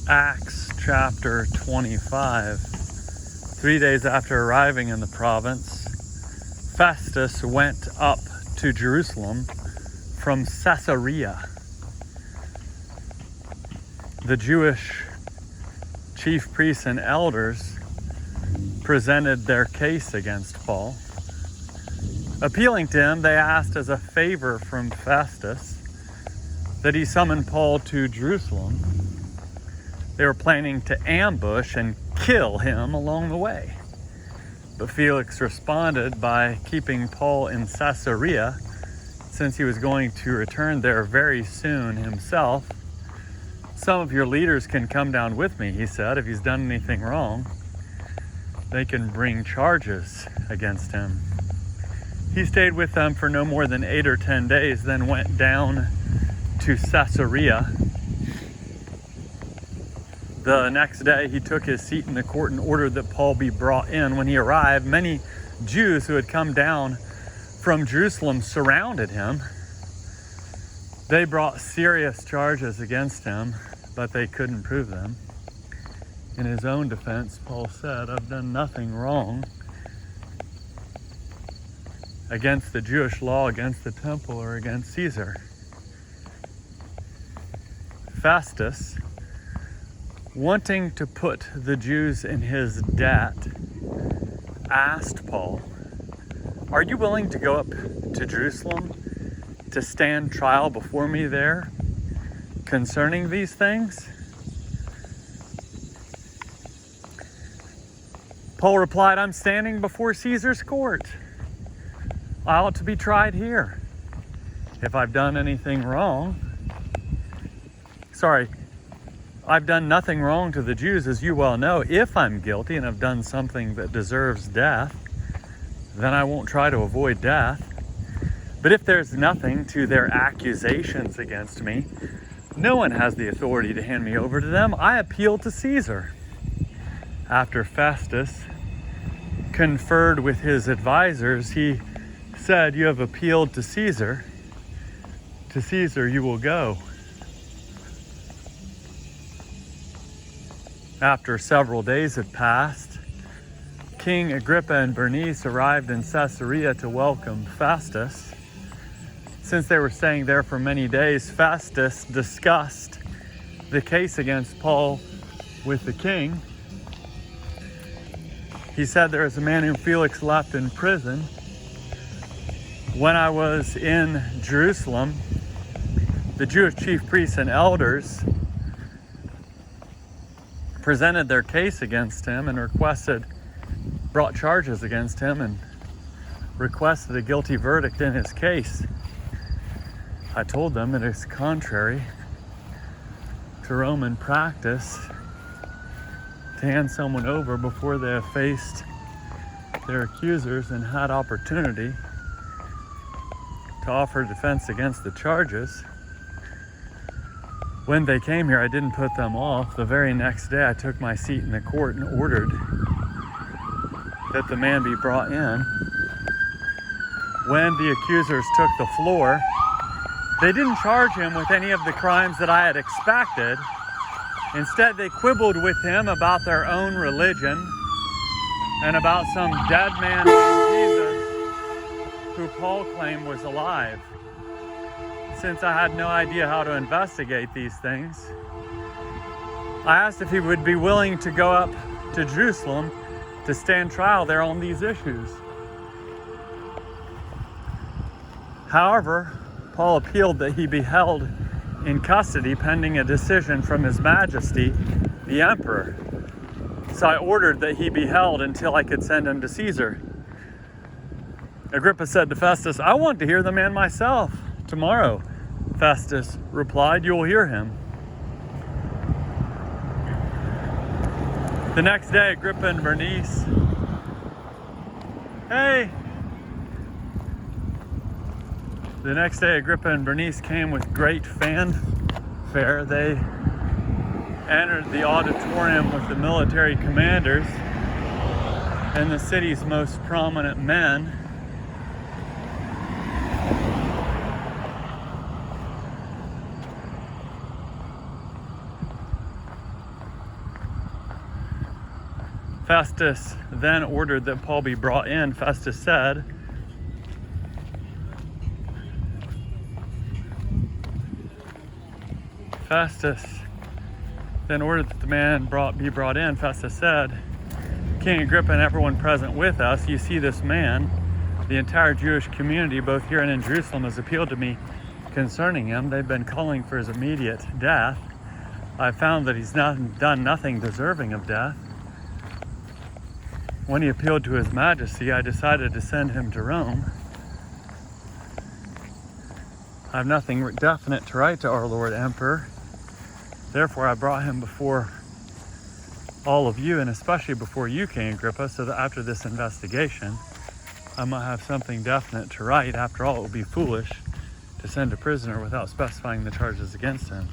Acts chapter 25. 3 days after arriving in the province, Festus went up to Jerusalem from Caesarea. The Jewish chief priests and elders presented their case against Paul. Appealing to him, they asked as a favor from Festus that he summon Paul to Jerusalem. They were planning to ambush and kill him along the way. But Felix responded by keeping Paul in Caesarea, since he was going to return there very soon himself. Some of your leaders can come down with me, he said. If he's done anything wrong, they can bring charges against him. He stayed with them for no more than 8 or 10 days, then went down to Caesarea. The next day, he took his seat in the court and ordered that Paul be brought in. When he arrived, many Jews who had come down from Jerusalem surrounded him. They brought serious charges against him, but they couldn't prove them. In his own defense, Paul said, "I've done nothing wrong against the Jewish law, against the temple, or against Caesar." Festus, wanting to put the Jews in his debt, asked Paul, "Are you willing to go up to Jerusalem to stand trial before me there concerning these things?" Paul replied, "I'm standing before Caesar's court. I ought to be tried here. If I've done anything wrong, I've done nothing wrong to the Jews, as you well know. If I'm guilty and have done something that deserves death, then I won't try to avoid death. But if there's nothing to their accusations against me, no one has the authority to hand me over to them. I appeal to Caesar." After Festus conferred with his advisors, he said, "You have appealed to Caesar. To Caesar you will go." After several days had passed, King Agrippa and Bernice arrived in Caesarea to welcome Festus. Since they were staying there for many days, Festus discussed the case against Paul with the king. He said, "There is a man whom Felix left in prison. When I was in Jerusalem, the Jewish chief priests and elders presented their case against him and brought charges against him and requested a guilty verdict in his case. I told them it is contrary to Roman practice to hand someone over before they have faced their accusers and had opportunity to offer defense against the charges. When they came here, I didn't put them off. The very next day, I took my seat in the court and ordered that the man be brought in. When the accusers took the floor, they didn't charge him with any of the crimes that I had expected. Instead, they quibbled with him about their own religion and about some dead man named Jesus who Paul claimed was alive. Since I had no idea how to investigate these things, I asked if he would be willing to go up to Jerusalem to stand trial there on these issues. However, Paul appealed that he be held in custody pending a decision from His Majesty, the Emperor. So I ordered that he be held until I could send him to Caesar. Agrippa said to Festus, "I want to hear the man myself. Tomorrow," Festus replied, "you will hear him." The next day, Agrippa and Bernice, came with great fanfare. They entered the auditorium with the military commanders and the city's most prominent men. Festus then ordered that Paul be brought in. Festus then ordered that the man be brought in. Festus said, King Agrippa and everyone present with us, you see this man. The entire Jewish community, both here and in Jerusalem, has appealed to me concerning him. They've been calling for his immediate death. I found that he's done nothing deserving of death. When he appealed to his majesty, I decided to send him to Rome. I have nothing definite to write to our Lord Emperor. Therefore, I brought him before all of you, and especially before you, King Agrippa, so that after this investigation, I might have something definite to write. After all, it would be foolish to send a prisoner without specifying the charges against him.